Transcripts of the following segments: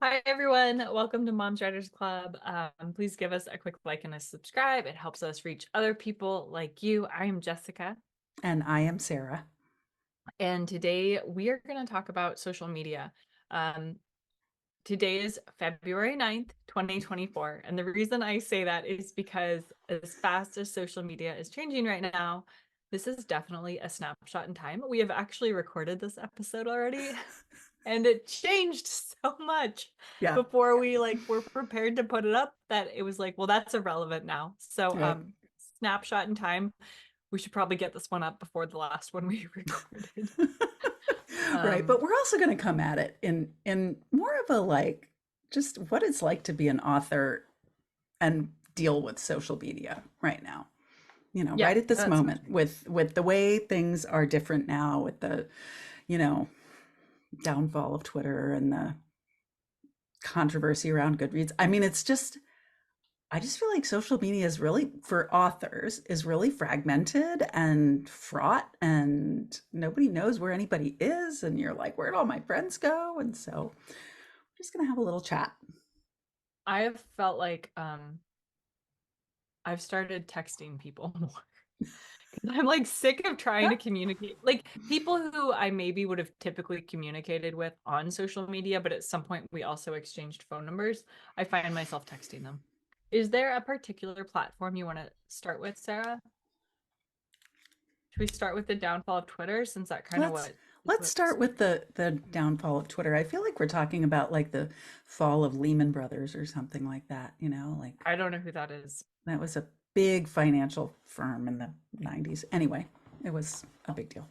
Hi, everyone. Welcome to Moms Writers Club. Please give us a quick like and a subscribe. It helps us reach other people like you. I am Jessica, And I am Sarah. and today we are going to talk about social media. Um, Today is February 9th, 2024. And the reason I say that is because as fast as social media is changing right now, this is definitely a snapshot in time. We have actually recorded this episode already, and it changed so much Yeah, before we were prepared to put it up that it was like, well, that's irrelevant now. So right. snapshot in time. We should probably get this one up before the last one we recorded. Right. Um But we're also going to come at it in more of a like just what it's like to be an author and deal with social media right now. yeah, Right at this that sounds moment with the way things are different now with the, you know, downfall of Twitter and the controversy around Goodreads. I mean, I just feel like social media is really, for authors, is really fragmented and fraught, and nobody knows where anybody is. And you're like, where'd all my friends go? And so we're just going to have a little chat. I have felt like I've started texting people more. I'm like sick of trying to communicate. Like people who I maybe would have typically communicated with on social media, but at some point we also exchanged phone numbers. I find myself texting them. Is there a particular platform you want to start with, Sarah? Should we start with the downfall of Twitter since that kind of Let's what let's start with the downfall of Twitter. I feel like we're talking about like the fall of Lehman Brothers or something like that, like I don't know who that is. that was a big financial firm in the 90s. Anyway, it was a big deal.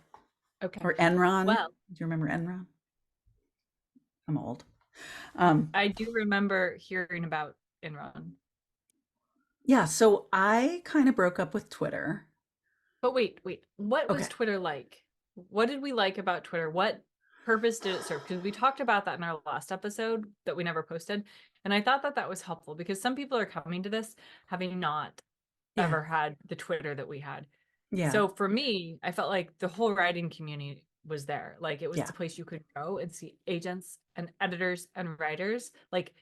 Okay. Or Enron. Do Well, you remember Enron? I'm old. Um, I do remember hearing about Enron. Yeah, so I kind of broke up with Twitter. But wait. What was Okay. Twitter like? What did we like about Twitter? What purpose did it serve? Because we talked about that in our last episode that we never posted. And I thought that that was helpful because some people are coming to this having not Yeah. ever had the Twitter that we had. Yeah. So for me, I felt like the whole writing community was there. Like it was Yeah. the place you could go and see agents and editors and writers like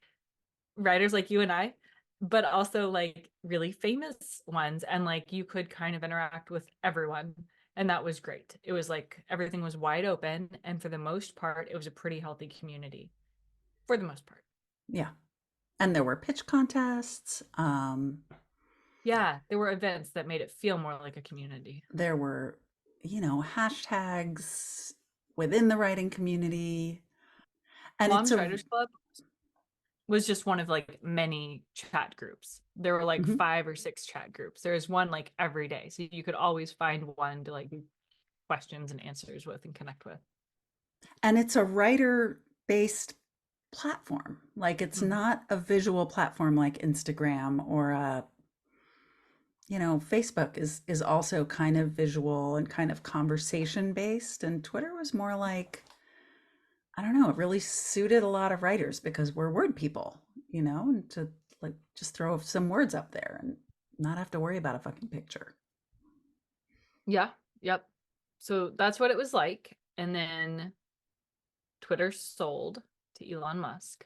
you and I, but also like really famous ones. And like you could kind of interact with everyone. And that was great. It was like everything was wide open. And for the most part, it was a pretty healthy community for the most part. Yeah. And there were pitch contests. Yeah, there were events that made it feel more like a community. There were, hashtags within the writing community. And it's Mom's a, Writers Club was just one of like many chat groups. There were like mhm. 5 or 6 chat groups. There was one like every day. So you could always find one to like questions and answers with and connect with. And it's a writer based platform. Like it's Mhm. not a visual platform like Instagram or Facebook is also kind of visual and kind of conversation based, and Twitter was more like, I don't know, it really suited a lot of writers because we're word people, and to like just throw some words up there and not have to worry about a fucking picture. Yeah, yep. So that's what it was like. And then Twitter sold to Elon Musk.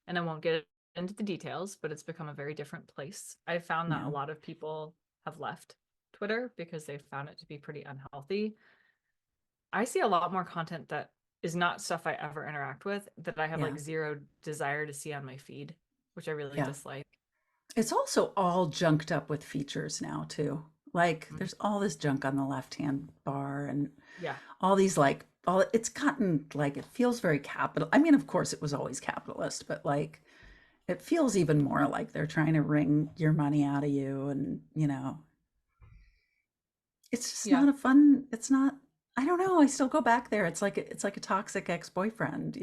And I won't get into the details, but it's become a very different place. I found that a Yeah. lot of people have left Twitter because they found it to be pretty unhealthy. I see a lot more content that is not stuff I ever interact with that I have Yeah. like zero desire to see on my feed, which I really Yeah. dislike. It's also all junked up with features now too. Like Mhm. there's all this junk on the left-hand bar and Yeah. all these like all it's gotten like it feels very capital. I mean, of course it was always capitalist, but like it feels even more like they're trying to wring your money out of you, and it's just Yeah. not a fun, it's not, I don't know, I still go back there. It's like a toxic ex-boyfriend,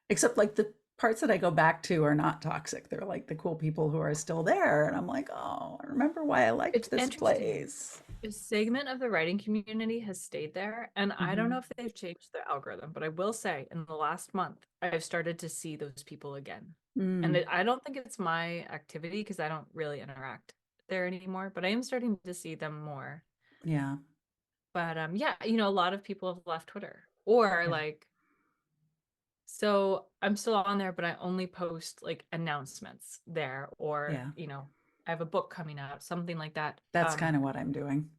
except like the parts that I go back to are not toxic. They're like the cool people who are still there, and I'm like, oh, I remember why I It's liked this interesting. place. A segment of the writing community has stayed there, and I don't know Hmm. if they've changed their algorithm, but I will say in the last month, I've started to see those people again. And Mm, I don't think it's my activity because I don't really interact there anymore, but I am starting to see them more. yeah, But yeah, a lot of people have left Twitter or yeah, like So I'm still on there, but I only post like announcements there, or, Yeah. I have a book coming out, something like that. That's kind of what I'm doing.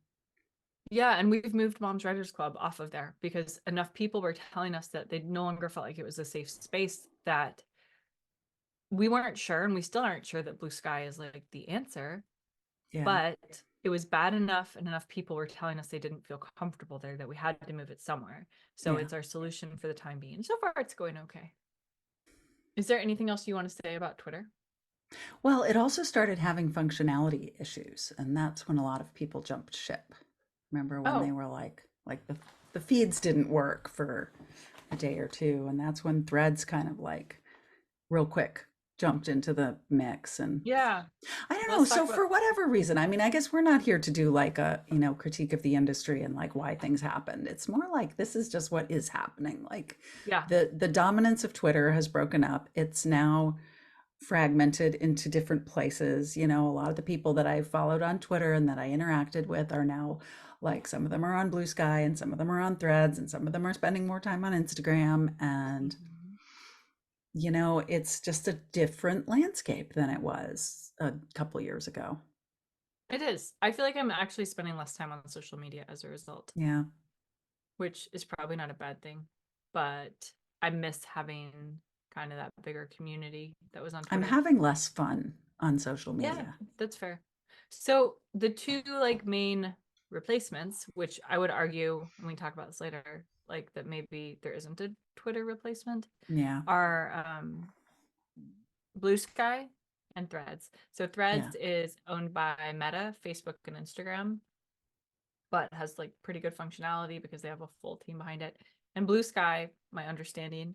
Yeah, and we've moved Moms Writers Club off of there because enough people were telling us that they no longer felt like it was a safe space, that we weren't sure, and we still aren't sure that Blue Sky is like the answer, Yeah. but it was bad enough and enough people were telling us they didn't feel comfortable there that we had to move it somewhere. So Yeah. it's our solution for the time being. So far, it's going okay. Is there anything else you want to say about Twitter? Well, it also started having functionality issues, and that's when a lot of people jumped ship. Remember when they Oh, were like the feeds didn't work for a day or two, and that's when Threads kind of like real quick jumped into the mix. And yeah. I don't know, Let's so talk about. for whatever reason, I mean, I guess we're not here to do like a, critique of the industry and like why things happened. It's more like this is just what is happening. Like Yeah. the dominance of Twitter has broken up. It's now fragmented into different places. A lot of the people that I followed on Twitter and that I interacted with are now like some of them are on Blue Sky and some of them are on Threads and some of them are spending more time on Instagram. And, Mhm. it's just a different landscape than it was a couple years ago. It is. I feel like I'm actually spending less time on social media as a result, Yeah. which is probably not a bad thing, but I miss having kind of that bigger community that was on I'm Twitter. having less fun on social Yeah, media. that's fair. So the two like main replacements, which I would argue, and we can talk about this later, like that maybe there isn't a Twitter replacement, Yeah. are Blue Sky and Threads. So Yeah. Threads is owned by Meta, Facebook, and Instagram, but has like pretty good functionality because they have a full team behind it. And Blue Sky, my understanding,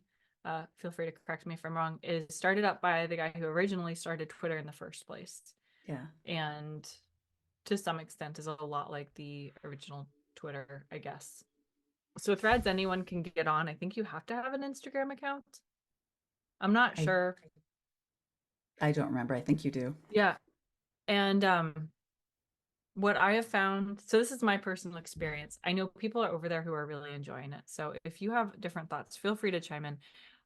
feel free to correct me if I'm wrong, is started up by the guy who originally started Twitter in the first place, Yeah. and to some extent is a lot like the original Twitter, I guess. So Threads, anyone can get on. I think you have to have an Instagram account. I'm not I sure. I don't remember. I think you do. Yeah. And what I have found, so this is my personal experience. I know people are over there who are really enjoying it. So if you have different thoughts, feel free to chime in.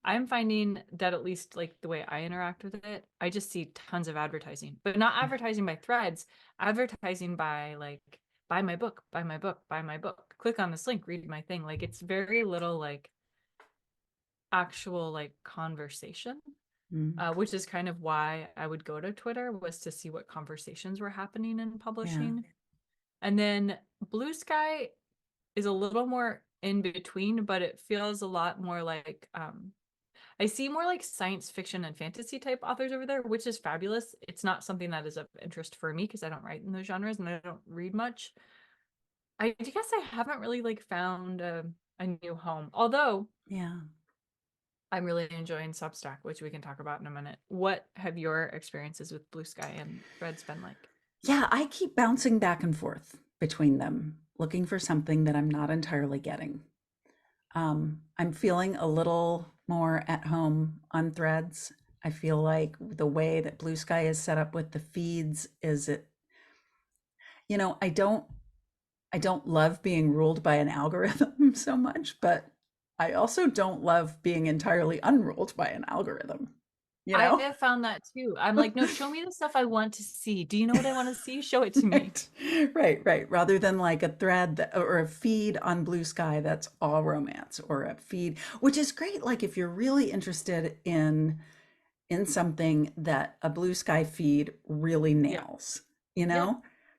I'm finding that at least like the way I interact with it, I just see tons of advertising, but not advertising by threads, advertising by like, buy my book, buy my book, buy my book, click on this link, read my thing. Like it's very little like actual like conversation, Mm. which is kind of why I would go to Twitter, was to see what conversations were happening in Yeah. publishing. And then Blue Sky is a little more in between, but it feels a lot more like I see more like science fiction and fantasy type authors over there, which is fabulous. It's not something that is of interest for me because I don't write in those genres and I don't read much. I guess I haven't really like found a new home. Although Yeah. I'm really enjoying Substack, which we can talk about in a minute. What have your experiences with Blue Sky and Threads been like? Yeah, I keep bouncing back and forth between them, looking for something that I'm not entirely getting. I'm feeling a little more at home on Threads. I feel like the way that Blue Sky is set up with the feeds is it, you know, I don't I don't love being ruled by an algorithm so much, but I also don't love being entirely unruled by an algorithm, you I know? have found that too. I'm like, no, show me the stuff I want to see. Do you know what I want to see? Show it to me. Right. Right, right. Rather than like a thread or a feed on Blue Sky that's all romance, or a feed, which is great. Like if you're really interested in something that a Blue Sky feed really Yeah. nails, Yeah.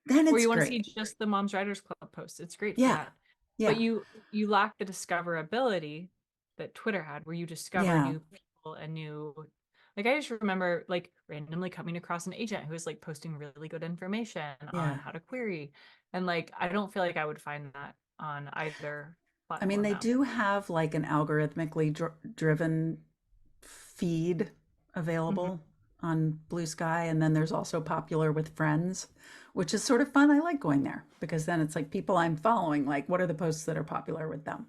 then Or it's you want to see great. just the Moms Writers Club posts. It's great for Yeah. that. But Yeah. you lack the discoverability that Twitter had, where you discover Yeah. new people and new, like I just remember like randomly coming across an agent who was like posting really good information on Yeah. how to query. And like I don't feel like I would find that on either I mean, platform they now. do have like an algorithmically driven feed Mhm. available on Blue Sky. And then there's also Popular with Friends, which is sort of fun. I like going there because then it's like people I'm following, like, what are the posts that are popular with them?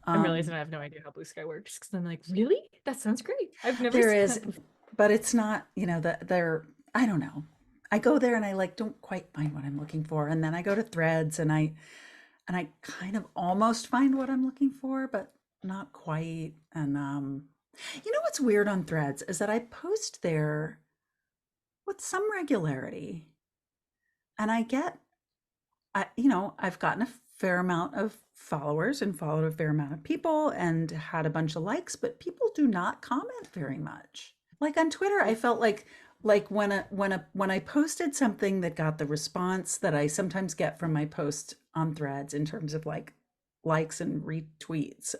I'm realizing Um, I have no idea how Blue Sky works because I'm like, really? That sounds great. I've never there seen is, that before. but it's not, that they're, I don't know. I go there and I like don't quite find what I'm looking for. And then I go to Threads and I kind of almost find what I'm looking for, but not quite. And You know what's weird on Threads is that I post there with some regularity, and I've gotten a fair amount of followers and followed a fair amount of people and had a bunch of likes, but people do not comment very much. Like on Twitter, I felt like when I posted something that got the response that I sometimes get from my post on Threads in terms of like likes and retweets.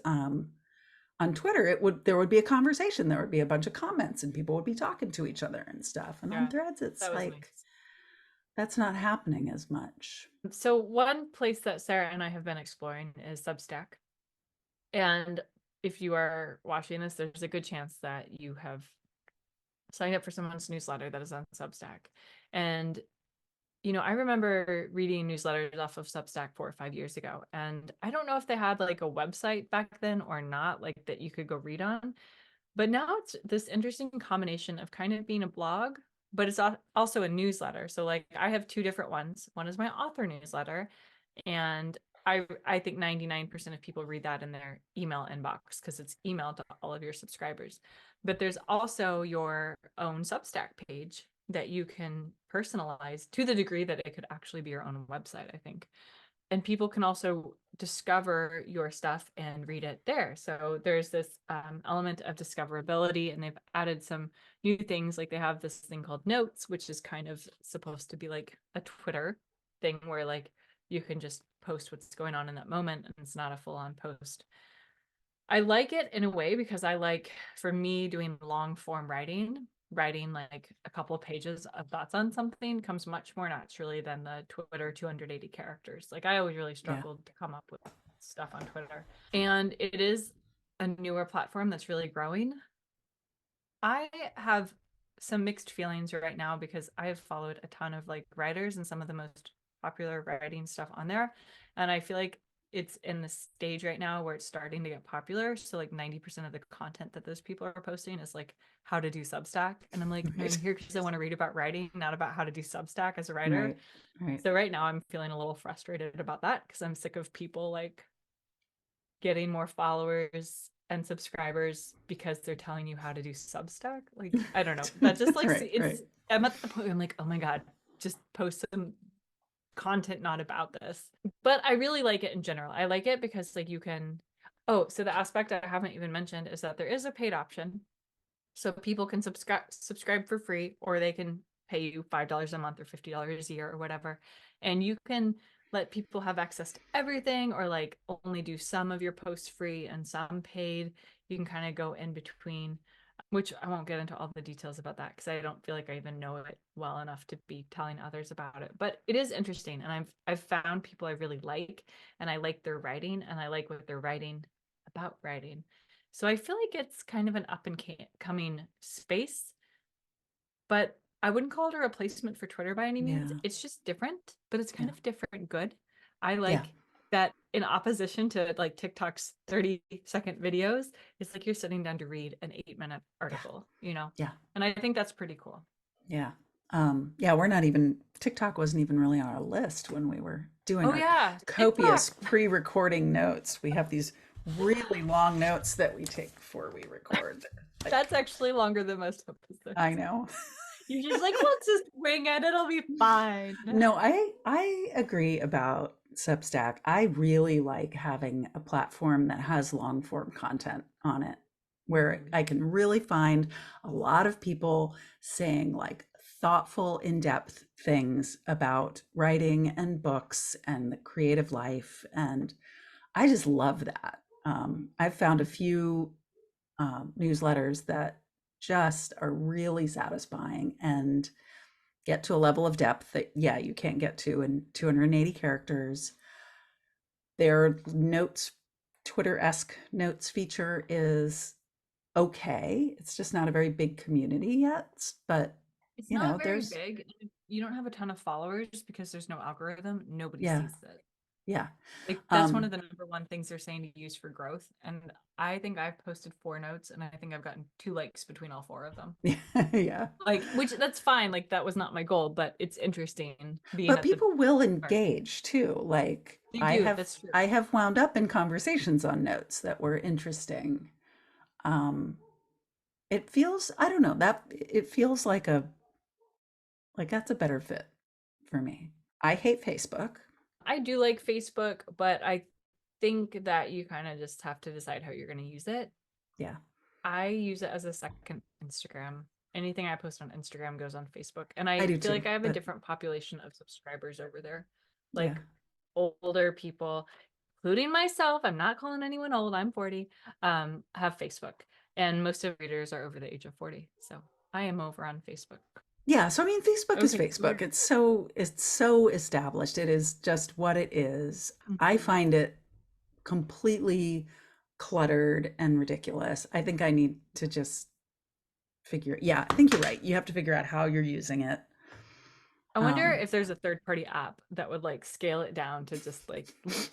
On Twitter, there would be a conversation, there would be a bunch of comments, and people would be talking to each other and stuff. And on Yeah, Threads, it's that was like nice. that's not happening as much. So one place that Sarah and I have been exploring is Substack. And if you are watching this, there's a good chance that you have signed up for someone's newsletter that is on Substack. And I remember reading newsletters off of Substack 4 or 5 years ago, and I don't know if they had like a website back then or not, like that you could go read on. But now it's this interesting combination of kind of being a blog, but it's also a newsletter. So like I have two different ones. One is my author newsletter, and I think 99% of people read that in their email inbox because it's emailed to all of your subscribers. But there's also your own Substack page that you can personalize to the degree that it could actually be your own website, I think. And people can also discover your stuff and read it there. So there's this element of discoverability, and they've added some new things. Like they have this thing called Notes, which is kind of supposed to be like a Twitter thing where like you can just post what's going on in that moment, and it's not a full-on post. I like it in a way because I like, for me, doing long form writing like a couple of pages of thoughts on something comes much more naturally than the Twitter 280 characters. Like I always really Yeah. struggled to come up with stuff on Twitter. And it is a newer platform that's really growing. I have some mixed feelings right now because I have followed a ton of like writers and some of the most popular writing stuff on there. And I feel like it's in the stage right now where it's starting to get popular. So like 90% of the content that those people are posting is like how to do Substack. And I'm like, no, I'm Right. here because I want to read about writing, not about how to do Substack as a writer. Right. Right. So right now I'm feeling a little frustrated about that because I'm sick of people like getting more followers and subscribers because they're telling you how to do Substack. Like, I don't know. That just like Right. Right. I'm at the point where I'm like, oh my God, just post some content not about this. But I really like it in general. I like it because like you can so the aspect I haven't even mentioned is that there is a paid option. So people can subscribe for free, or they can pay you $5 a month or $50 a year or whatever. And you can let people have access to everything, or like only do some of your posts free and some paid. You can kind of go in between, which I won't get into all the details about that because I don't feel like I even know it well enough to be telling others about it. But it is interesting, and I've found people I really like, and I like their writing, and I like what they're writing about writing. So I feel like it's kind of an up and coming space, but I wouldn't call it a replacement for Twitter by any means. Yeah. It's just different, but it's kind Yeah. of different good. I Yeah. like that in opposition to like TikTok's 30-second videos, it's like you're sitting down to read an 8-minute Yeah. article. Yeah. And I think that's pretty cool. Yeah. Yeah, we're not even, TikTok wasn't even really on our list when we were doing Oh our yeah, copious TikTok. pre-recording notes. We have these really long notes that we take before we record. Like, That's actually longer than most I episodes. know. You're just like, let's just wing it, it'll be fine. No, I agree about Substack. I really like having a platform that has long form content on it, where Mhm. I can really find a lot of people saying like thoughtful, in-depth things about writing and books and the creative life. And I just love that. I've found a few newsletters that just are really satisfying and get to a level of depth that, yeah, you can't get to in 280 characters. Their notes, Twitter-esque notes feature is okay. It's just not a very big community yet, but It's not very there's, big. If you don't have a ton of followers because there's no algorithm. Nobody yeah, sees it. yeah. Like that's one Um, of the number one things they're saying to use for growth. And I think I've posted 4 notes, and I think I've gotten 2 likes between all 4 of them. yeah. Like, which that's fine. Like that was not my goal, but it's interesting being But at the people will start. engage too. Like They I do. have That's true. I have wound up in conversations on notes that were interesting. Um, it feels, I don't know, that it feels like a like that's a better fit for me. I hate Facebook. I do like Facebook, but I think that you kind of just have to decide how you're going to use it. Yeah, I use it as a second Instagram. Anything I post on Instagram goes on Facebook. And I I do feel too. like I have a But different population of subscribers over there. yeah. Like older people, including myself, I'm not calling anyone old, I'm 40, have Facebook. And most of readers are over the age of 40. So I am over on Facebook. Yeah, so I mean Facebook is Okay, so Facebook. It's so established. It is just what it is. I Mhm. find it completely cluttered and ridiculous. I think I need to just figure, yeah, I think you're right. You have to figure out how you're using it. I wonder Um, if there's a third party app that would like scale it down to just like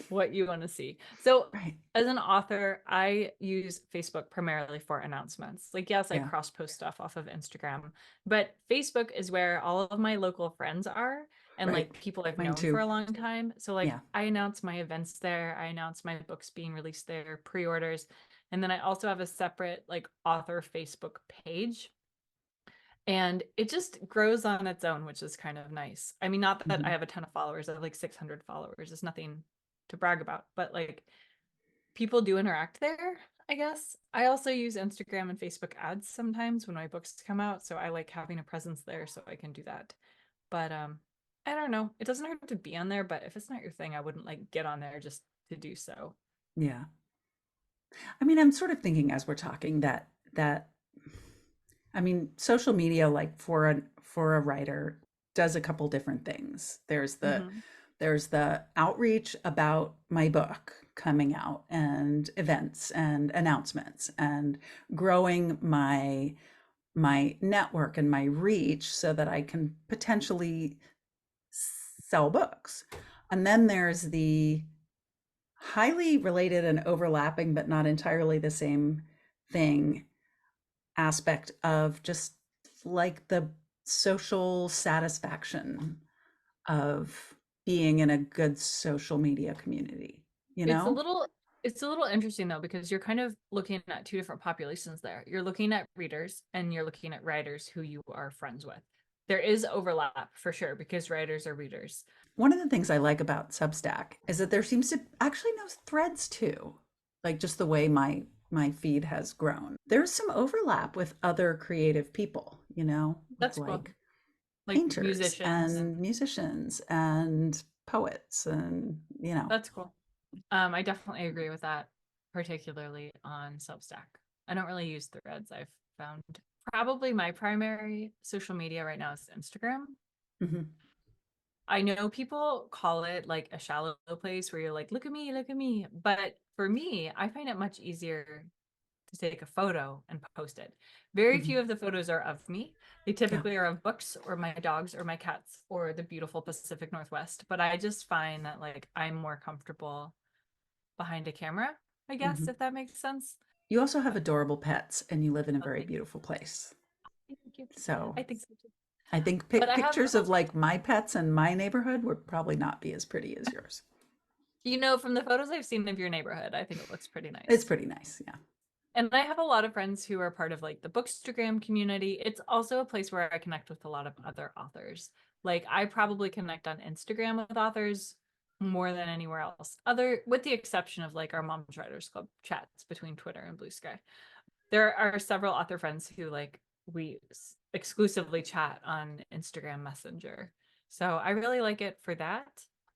what you want to see. So, right. as an author, I use Facebook primarily for announcements. Like, yes, I Yeah, cross post stuff off of Instagram, but Facebook is where all of my local friends are and right. like people I've Mine known for too. a long time. So, like, Yeah. I announce my events there, I announce my books being released there, pre orders. And then I also have a separate like author Facebook page and it just grows on its own, which is kind of nice. I mean, not that I Hmm. have a ton of followers, I have like 600 followers. It's nothing to brag about, but like people do interact there, I guess. I also use Instagram and Facebook ads sometimes when my books come out, so I like having a presence there so I can do that. But I don't know. It doesn't have to be on there, but if it's not your thing, I wouldn't like get on there just to do so. Yeah. I mean, I'm sort of thinking as we're talking that I mean, social media, like for a writer, does a couple different things. Hmm. There's the outreach about my book coming out and events and announcements and growing my network and my reach so that I can potentially sell books. And then there's the highly related and overlapping, but not entirely the same thing aspect of just like the social satisfaction of being in a good social media community, you It's a know? little it's a little interesting though because you're kind of looking at two different populations there. You're looking at readers and you're looking at writers who you are friends with. There is overlap for sure because writers are readers. One of the things I like about Substack is that there seems to actually no threads too. Like just the way my feed has grown. There's some overlap with other creative people, you know, with That's cool. like Like painters musicians and and musicians and poets and, you know. that's cool. I definitely agree with that, particularly on Substack. I don't really use threads. I've found probably my primary social media right now is Instagram. Mhm. I know people call it like a shallow place where you're like, look at me. But for me, I find it much easier to take a photo and post it. Very Mhm. few of the photos are of me. They Yeah. typically are of books or my dogs or my cats or the beautiful Pacific Northwest. But I just find that like I'm more comfortable behind a camera, I guess, Mhm. if that makes sense. You also have But adorable pets and you live in a oh, very thank you. beautiful place. Thank you. So I think so too. I think But I have, pictures of like my pets and my neighborhood would probably not be as pretty as yours. from the photos I've seen of your neighborhood, I think it looks pretty It's nice. pretty nice. Yeah. And I have a lot of friends who are part of like the Bookstagram community. It's also a place where I connect with a lot of other authors. Like I probably connect on Instagram with authors more than anywhere else, other with the exception of like our Moms Writers Club chats between Twitter and BlueSky. There are several author friends who like we exclusively chat on Instagram Messenger. So I really like it for that.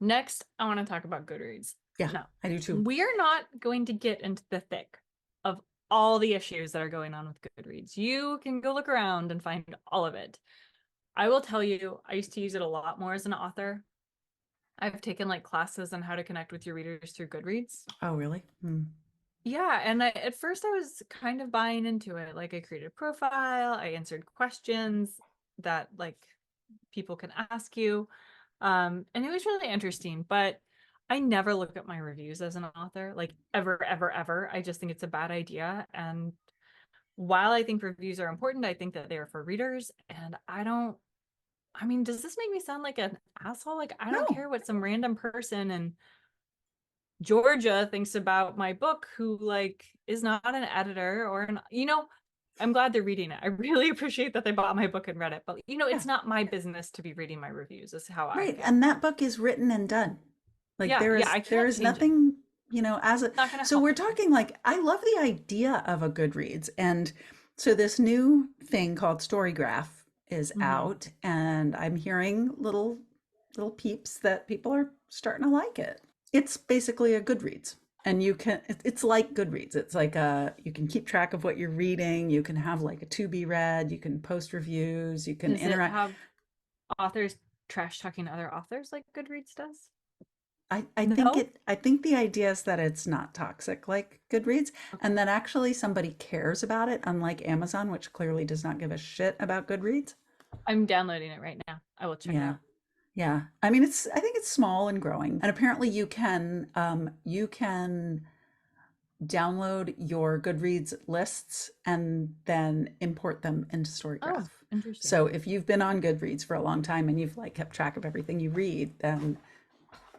Next, I want to talk about Goodreads. Yeah, Now, I do too. we are not going to get into the thick of all the issues that are going on with Goodreads. You can go look around and find all of it. I will tell you, I used to use it a lot more as an author. I've taken like classes on how to connect with your readers through Goodreads. Oh, really? Hmm. Yeah, and at first I was kind of buying into it. Like I created a profile, I answered questions that like people can ask you. And it was really interesting, but I never look at my reviews as an author, like ever, ever, ever. I just think it's a bad idea. And while I think reviews are important, I think that they are for readers. And I mean, does this make me sound like an asshole? Like, I don't No. care what some random person in Georgia thinks about my book who like is not an editor or an I'm glad they're reading it. I really appreciate that they bought my book and read it. But Yeah, it's not my business to be reading my reviews, is how I right. feel. And that book is written and done. Like Yeah, yeah, I there can't is change it. nothing, as a It's not gonna so help we're me. talking like I love the idea of a Goodreads. And so this new thing called Storygraph is Hmm. out, and I'm hearing little peeps that people are starting to like it. It's basically a Goodreads. And it's like Goodreads. It's like you can keep track of what you're reading, you can have like a to be read, you can post reviews, you can Does it interact. have authors trash talking other authors like Goodreads does? I No? think the idea is that it's not toxic like Goodreads, and Okay. that actually somebody cares about it, unlike Amazon, which clearly does not give a shit about Goodreads. I'm downloading it right now. I will check it Yeah. out. Yeah. I mean, I think it's small and growing. And apparently you can download your Goodreads lists and then import them into Oh, Storygraph. interesting. So if you've been on Goodreads for a long time and you've like kept track of everything you read, then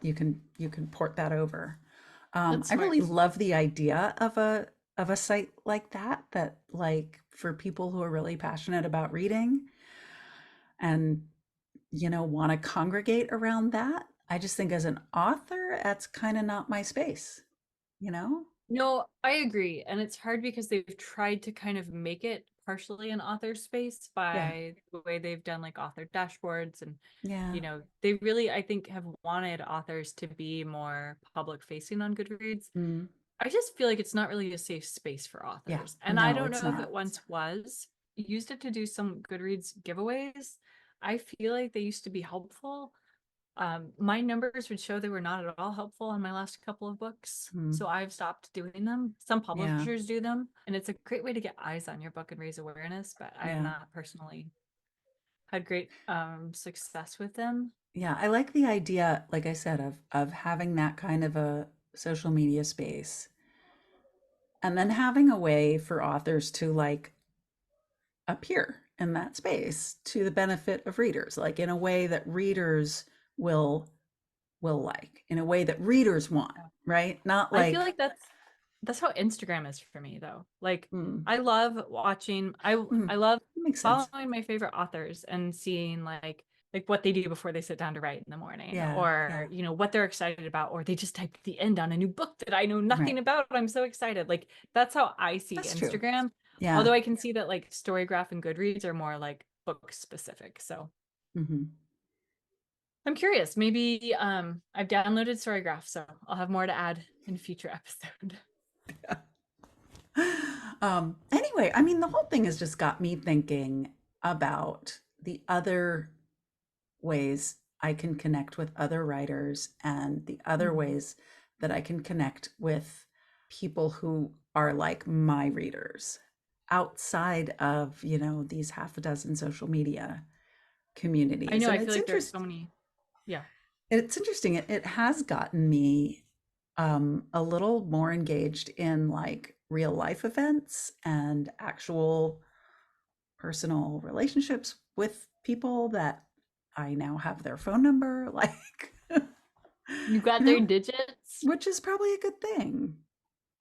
you can port that over. That's I smart. really love the idea of a site like that, that like for people who are really passionate about reading and want to congregate around that. I just think as an author, that's kind of not my space, you know? No, I agree. And it's hard because they've tried to kind of make it partially an author space Yeah. by the way they've done like author dashboards. And, Yeah. they really, I think, have wanted authors to be more public facing on Goodreads. Mm. I just feel like it's not really a safe space for Yeah. authors. And I No, don't it's know if it not. once was. Used it to do some Goodreads giveaways. I feel like they used to be helpful. My numbers would show they were not at all helpful on my last couple of books. Mm. So I've stopped doing them. Some Yeah. publishers do them, and it's a great way to get eyes on your book and raise awareness, but I have Yeah. not personally had great success with them. Yeah. I like the idea, like I said, of having that kind of a social media space, and then having a way for authors to like appear in that space to the benefit of readers, like in a way that readers will like, in a way that readers want, Yeah. right? Not I feel like, like that's how Instagram is for me though. Like mm, I love watching I love that makes sense. following my favorite authors and seeing like what they do before they sit down to write in the morning, Yeah, or yeah, what they're excited about, or they just typed the end on a new book that I know right. nothing about. I'm so excited. Like that's how I see That's true. Instagram. Yeah. Although I can see that like Storygraph and Goodreads are more like book specific. So Hmm. I'm curious. Maybe I've downloaded Storygraph, so I'll have more to add in a future episode. Anyway, I mean, the whole thing has just got me thinking about the other ways I can connect with other writers and the other Mhm. ways that I can connect with people who are like my readers outside of, these half a dozen social media I communities. know, And I feel like there's so many. Yeah. it's interesting. It has gotten me a little more engaged in like real life events and actual personal relationships with people that I now have their phone number, like, You got you their know, digits? which is probably a good thing.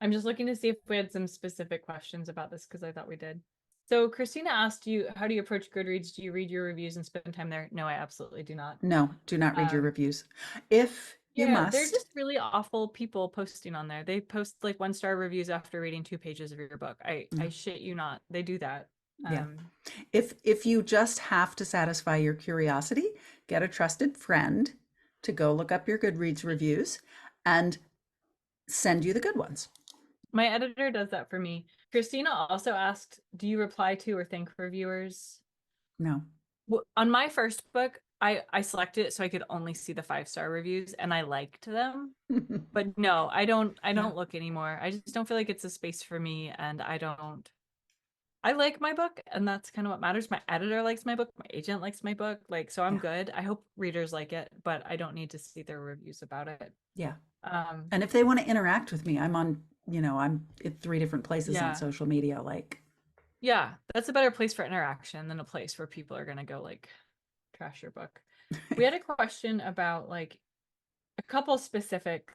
I'm just looking to see if we had some specific questions about this because I thought we did. So Christina asked you, how do you approach Goodreads? Do you read your reviews and spend time there? No, I absolutely do not. No, do not read your Um, reviews. If you yeah, they're must, just really awful people posting on there. They post like 1-star reviews after reading 2 pages of your book. I no, shit you not. They do that. yeah. Um, If you just have to satisfy your curiosity, get a trusted friend to go look up your Goodreads reviews and send you the good ones. my editor does that for me. Christina also asked, do you reply to or thank reviewers? No. On my first book, I selected it so I could only see the 5-star reviews, and I liked them. But no, I Yeah. don't look anymore. I just don't feel like it's a space for me, and I like my book, and that's kind of what matters. My editor likes my book, my agent likes my book, like so I'm Yeah. good. I hope readers like it, but I don't need to see their reviews about it. Yeah. Um, And if they want to interact with me, I'm at three different places on yeah. social media. Like, Yeah, that's a better place for interaction than a place where people are gonna go like trash your book. We had a question about like a couple specific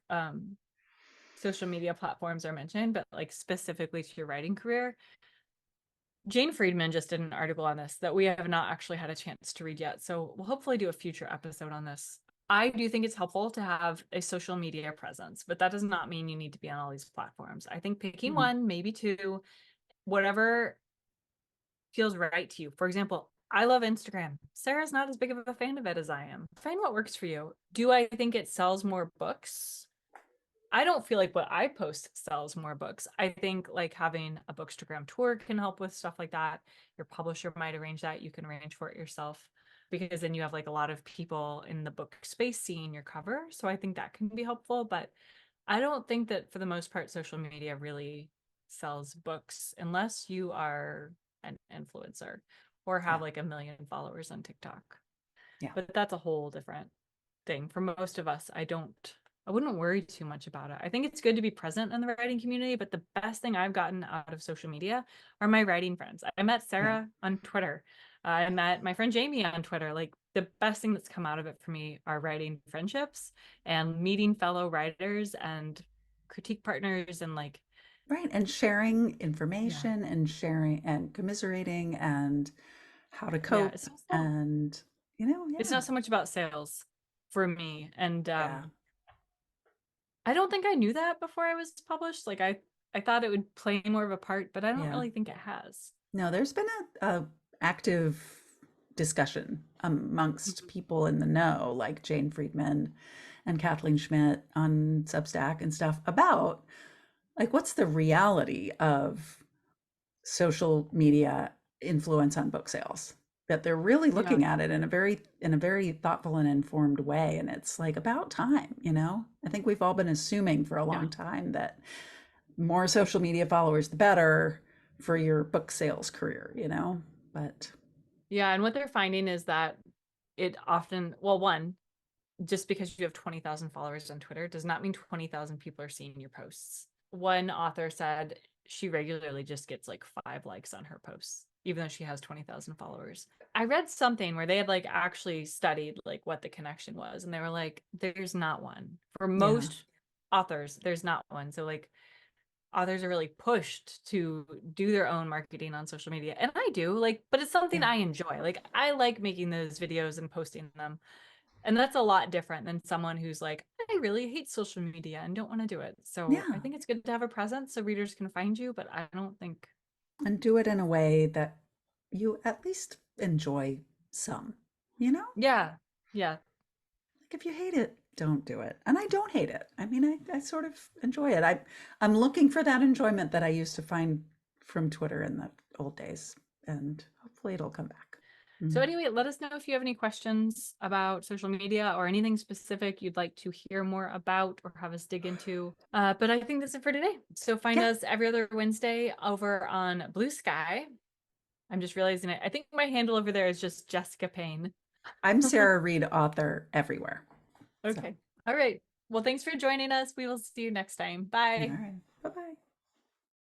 social media platforms are mentioned, but like specifically to your writing career. Jane Friedman just did an article on this that we have not actually had a chance to read yet. So we'll hopefully do a future episode on this. I do think it's helpful to have a social media presence, but that does not mean you need to be on all these platforms. I think picking Mhm. one, maybe two, whatever feels right to you. For example, I love Instagram. Sarah's not as big of a fan of it as I am. Find what works for you. Do I think it sells more books? I don't feel like what I post sells more books. I think like having a bookstagram tour can help with stuff like that. Your publisher might arrange that. You can arrange for it yourself because then you have like a lot of people in the book space seeing your cover. So I think that can be helpful. But I don't think that for the most part, social media really sells books unless you are an influencer or have Yeah. like 1 million followers on TikTok. Yeah. But that's a whole different thing. For most of us, I wouldn't worry too much about it. I think it's good to be present in the writing community, but the best thing I've gotten out of social media are my writing friends. I met Yeah. Sarah on Twitter. I met my friend Jamie on Twitter. Like the best thing that's come out of it for me are writing friendships and meeting fellow writers and critique partners and like, Right. And sharing yeah. information and sharing and commiserating and how to Yeah, cope and, it's yeah. not so much about sales for me. And Yeah. I don't think I knew that before I was published. Like I thought it would play more of a part, but I don't Yeah. really think it has. No, there's been a active discussion amongst Mhm. people in the know, like Jane Friedman and Kathleen Schmidt on Substack and stuff about like what's the reality of social media influence on book sales, that they're really Yeah. looking at it in a very thoughtful and informed way, and it's like about time. I think we've all been assuming for a Yeah. long time that more social media followers the better for your book sales career. But Yeah, and what they're finding is that it often, well, one, just because you have 20,000 followers on Twitter does not mean 20,000 people are seeing your posts. One author said she regularly just gets like 5 likes on her posts, even though she has 20,000 followers. I read something where they had like actually studied like what the connection was, and they were like, there's not one. For yeah, most authors, there's not one. So like authors are really pushed to do their own marketing on social media. And I do, like, but it's something yeah, I enjoy. Like I like making those videos and posting them. And that's a lot different than someone who's like, I really hate social media and don't want to do it. So I yeah, think it's good to have a presence so readers can find you, but I don't think, and do it in a way that you at least enjoy some. yeah, yeah, Like if you hate it, don't do it. And I don't hate it. I mean, I sort of enjoy it. I'm looking for that enjoyment that I used to find from Twitter in the old days, and hopefully it'll come back. So Mm. anyway, let us know if you have any questions about social media or anything specific you'd like to hear more about or have us dig into. But I think that's it for today. So find Yeah, us every other Wednesday over on BlueSky. I'm just realizing it. I think my handle over there is just Jessica Payne. I'm Sarah Reed, author everywhere. So, Okay. All right. Well, thanks for joining us. We will see you next time. all Bye. right. Bye bye.